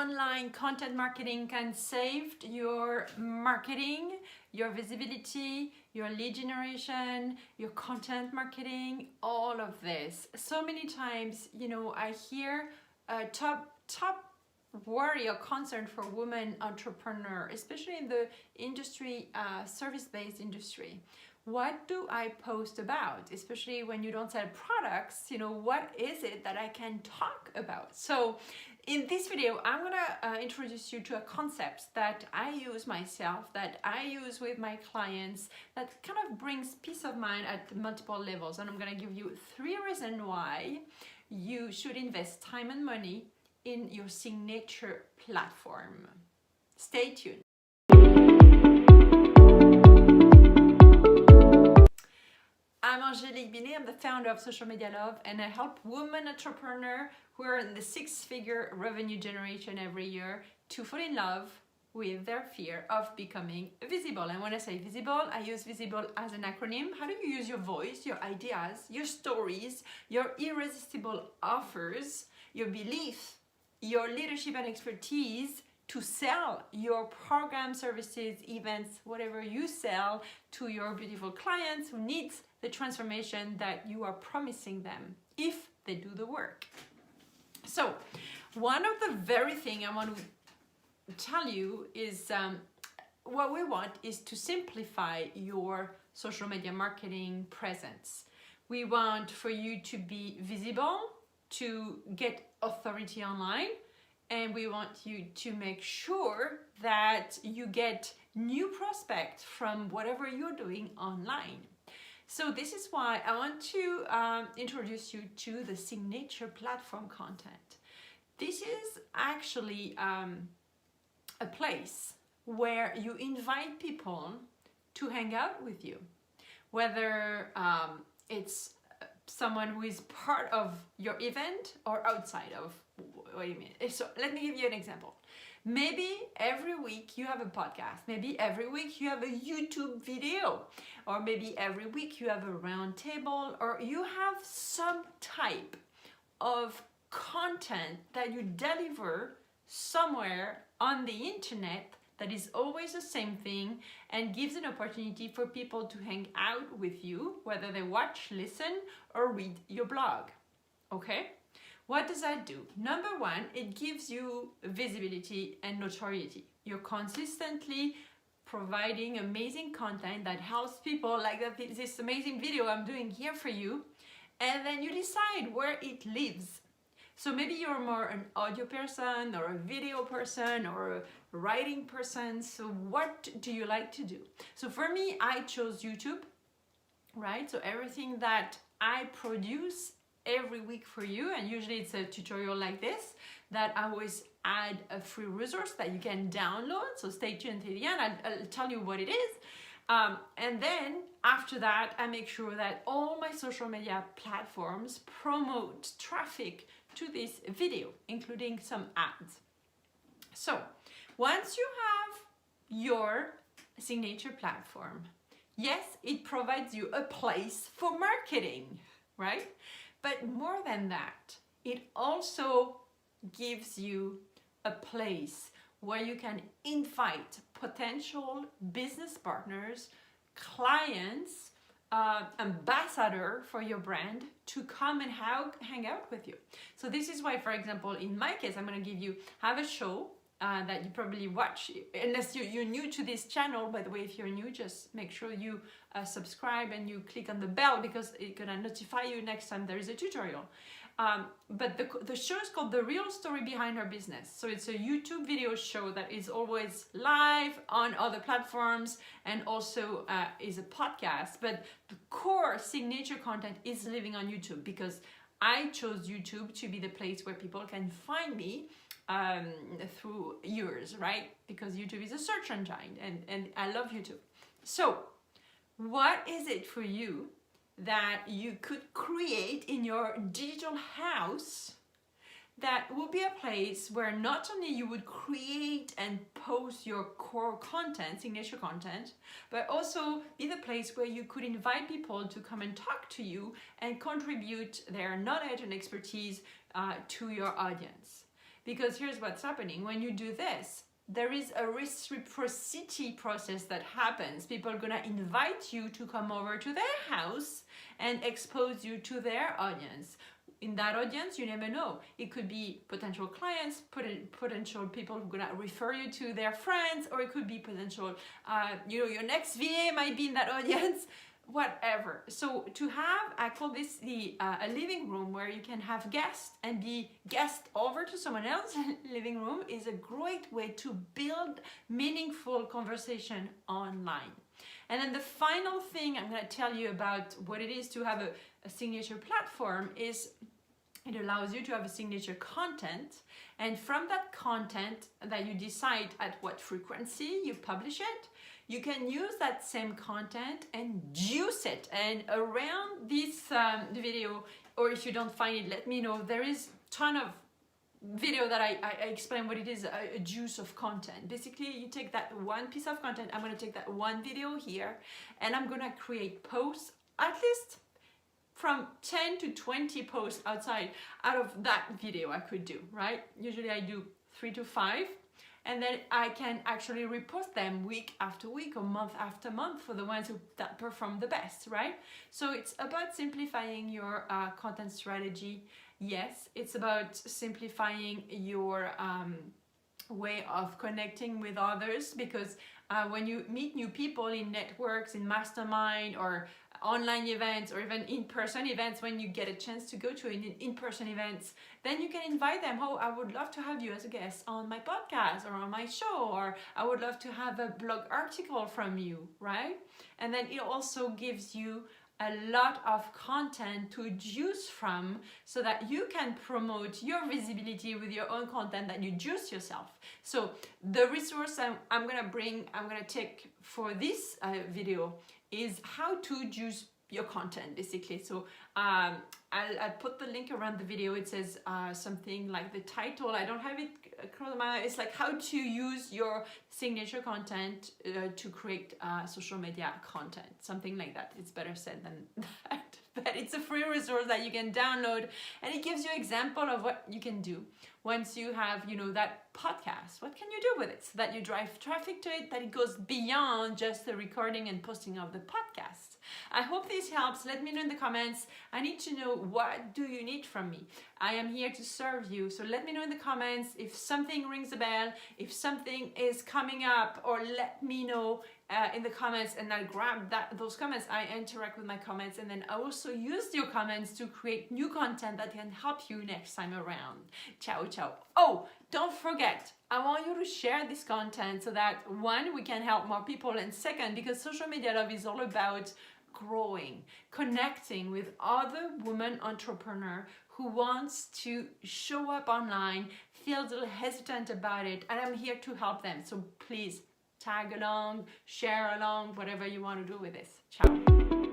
online content marketing can save your marketing, your visibility, your lead generation, your content marketing, all of this. So many times, you know, I hear top worry or concern for women entrepreneur, especially in the industry, service-based industry. What do I post about? Especially when you don't sell products, you know, what is it that I can talk about? So in this video, I'm gonna introduce you to a concept that I use myself, that I use with my clients, that kind of brings peace of mind at multiple levels. And I'm gonna give you 3 reasons why you should invest time and money in your signature platform. Stay tuned. I'm Angélique Binet, I'm the founder of Social Media Love, and I help women entrepreneurs who are in the 6-figure revenue generation every year to fall in love with their fear of becoming visible. And when I say visible, I use visible as an acronym. How do you use your voice, your ideas, your stories, your irresistible offers, your belief, your leadership and expertise to sell your program, services, events, whatever you sell to your beautiful clients who needs the transformation that you are promising them if they do the work. So one of the very thing I want to tell you is what we want is to simplify your social media marketing presence. We want for you to be visible, to get authority online, and we want you to make sure that you get new prospects from whatever you're doing online. So this is why I want to introduce you to the signature platform content. This is actually a place where you invite people to hang out with you, whether it's someone who is part of your event or outside of. What do you mean? So let me give you an example. Maybe every week you have a podcast, maybe every week you have a YouTube video, or maybe every week you have a round table, or you have some type of content that you deliver somewhere on the internet that is always the same thing and gives an opportunity for people to hang out with you, whether they watch, listen, or read your blog. Okay? What does that do? Number one, it gives you visibility and notoriety. You're consistently providing amazing content that helps people, like this amazing video I'm doing here for you, and then you decide where it lives. So maybe you're more an audio person or a video person or a writing person. So what do you like to do? So for me, I chose YouTube, right? So everything that I produce every week for you, and usually it's a tutorial like this, that I always add a free resource that you can download. So stay tuned till the end, I'll tell you what it is. And then after that, I make sure that all my social media platforms promote traffic to this video, including some ads. So once you have your signature platform, yes, it provides you a place for marketing, right? But more than that, it also gives you a place where you can invite potential business partners, clients, ambassador for your brand to come and hang out with you. So this is why, for example, in my case, I'm going to have a show that you probably watch, unless you're new to this channel. By the way, if you're new, just make sure you subscribe and you click on the bell, because it's gonna notify you next time there is a tutorial. But the show is called The Real Story Behind Our Business. So it's a YouTube video show that is always live on other platforms and also is a podcast. But the core signature content is living on YouTube, because I chose YouTube to be the place where people can find me through years, right? Because YouTube is a search engine, and I love YouTube. So what is it for you that you could create in your digital house that will be a place where not only you would create and post your core content, signature content, but also be the place where you could invite people to come and talk to you and contribute their knowledge and expertise to your audience? Because here's what's happening. When you do this, there is a reciprocity process that happens. People are gonna invite you to come over to their house and expose you to their audience. In that audience, you never know. It could be potential clients, potential people who are gonna refer you to their friends, or it could be potential, your next VA might be in that audience, whatever. So to have, I call this a living room where you can have guests and be guest over to someone else's living room is a great way to build meaningful conversation online. And then the final thing I'm going to tell you about what it is to have a signature platform is it allows you to have a signature content, and from that content that you decide at what frequency you publish it, you can use that same content and juice it. And around this video, or if you don't find it, let me know. There is a ton of video that I explain what it is, a juice of content. Basically, you take that one piece of content, I'm gonna take that one video here, and I'm gonna create posts, at least from 10 to 20 posts out of that video I could do, right? Usually I do 3 to 5, and then I can actually repost them week after week or month after month for the ones that perform the best, right? So it's about simplifying your content strategy. Yes, it's about simplifying your way of connecting with others, because when you meet new people in networks, in mastermind, or online events, or even in-person events, when you get a chance to go to an in-person events, then you can invite them. Oh, I would love to have you as a guest on my podcast or on my show, or I would love to have a blog article from you, right? And then it also gives you a lot of content to juice from so that you can promote your visibility with your own content that you juice yourself. So the resource I'm gonna take for this video is how to juice your content, basically. So I'll put the link around the video. It says something like the title, I don't have it across my, it's like how to use your signature content to create social media content, something like that. It's better said than that, but it's a free resource that you can download, and it gives you example of what you can do once you have, that podcast. What can you do with it so that you drive traffic to it, that it goes beyond just the recording and posting of the podcast? I hope this helps. Let me know in the comments. I need to know, what do you need from me? I am here to serve you. So let me know in the comments if something rings a bell, if something is coming up, or let me know in the comments, and I'll grab those comments. I interact with my comments, and then I also use your comments to create new content that can help you next time around. Ciao, ciao. Oh, don't forget, I want you to share this content so that, one, we can help more people, and second, because Social Media Love is all about growing, connecting with other women entrepreneurs who wants to show up online, feels a little hesitant about it, and I'm here to help them. So please tag along, share along, whatever you want to do with this. Ciao.